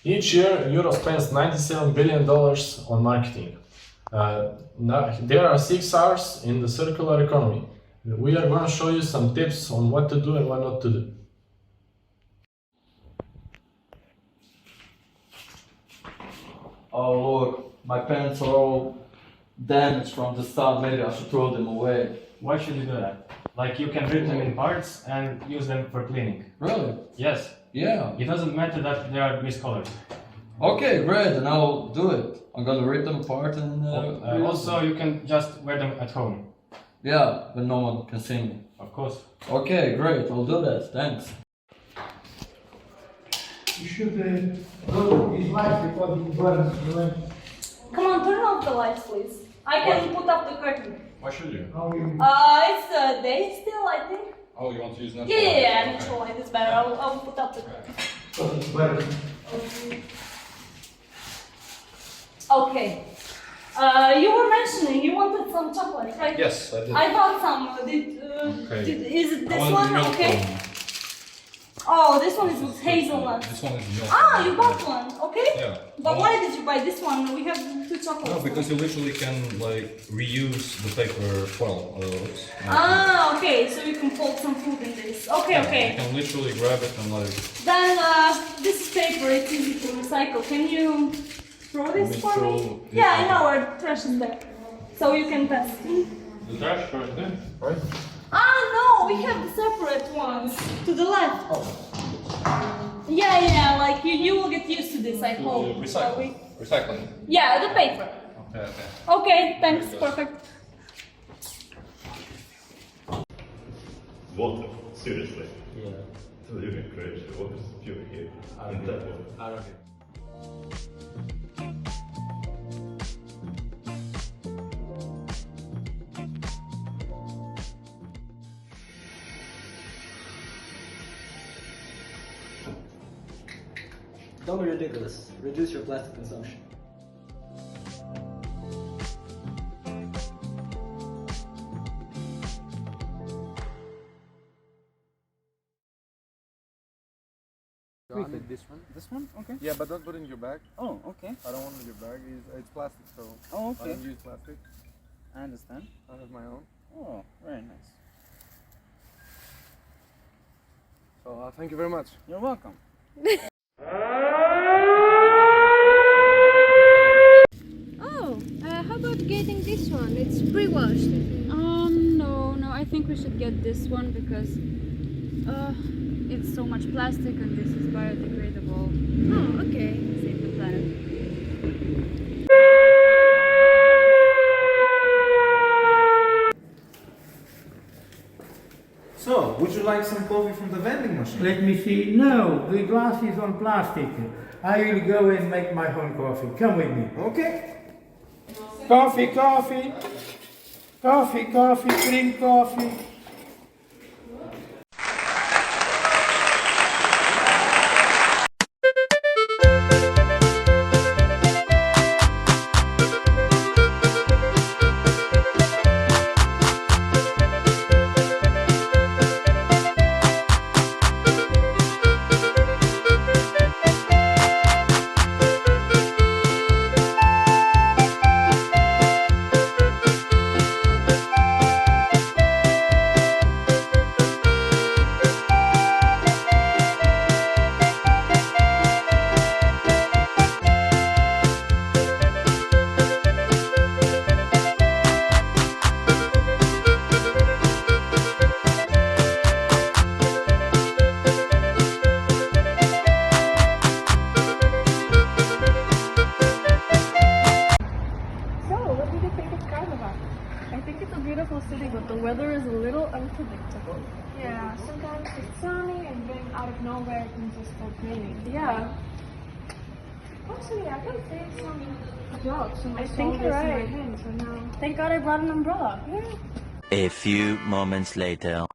Each year, Europe spends $97 billion on marketing. There are 6 R's in the circular economy. We are going to show you some tips on what to do and what not to do. Oh look, my pants are all damaged from the start. Maybe I should throw them away. Why should you do that? Like, you can rip them in parts and use them for cleaning. Really? Yes. Yeah. It doesn't matter that they are miscolored. Okay, great, then I'll do it. I'm gonna rip them apart and also, you can just wear them at home. yeah, but no one can see me. Of course. Okay, great, I'll do that, thanks. You should go his light before he burns the lamp. Come on, turn off the lights, please. I can put up the curtain. Why should you? How you? It's day still, I think. Oh, you want to use natural Yeah, light? yeah, Okay. natural light is better. I'll put up the curtain. Because it's burning. Okay. You were mentioning you wanted some chocolate, right? Yes, I did. I bought some. Okay. Is it I this wanted one? milk Okay. one. Oh, this one is with hazelnut. This one is milk. Ah, you bought one. Okay. Yeah. But why did you buy this one? We have 2 chocolates. No, because you literally can like reuse the paper foil. Ah, okay. So you can fold some food in this. Okay, You okay. can literally grab it and like. Then this is paper. It's easy to recycle. Can you throw this Let me for throw me? this Yeah, I one. know our trash is there. So you can pass. The trash right there, right? Ah, no, we have separate ones to the left. Oh. Yeah, like you will get used to this, I hope. Shall we? Recycling. Yeah, the paper. Okay, okay. Okay, thanks, Very good. perfect. Water, seriously. Yeah, To live in Croatia, what is pure here? I In don't that know. water. I don't know. Don't be ridiculous. Reduce your plastic consumption. This one? This one? Okay. Yeah, but don't put it in your bag. Oh, okay. I don't want it in your bag. It's plastic, so Oh, I okay. don't use plastic. I understand. I have my own. Oh, very nice. So thank you very much. You're welcome. Oh, how about getting this one? It's pre-washed. No, I think we should get this one because it's so much plastic and this is biodegradable. Oh, okay. Save the planet. So, would you like some coffee from the vending machine? Let me see. No, the glass is on plastic. I will go and make my own coffee. Come with me. Okay. Coffee, coffee. Coffee, coffee, drink coffee. Karlovac. I think it's a beautiful city, but the weather is a little unpredictable. Yeah, sometimes it's sunny and then out of nowhere it can just start raining. Yeah. Actually, I can feel some drops on my I think you're shoulders and right. my hands right now. Thank God I brought an umbrella. Yeah. A few moments later.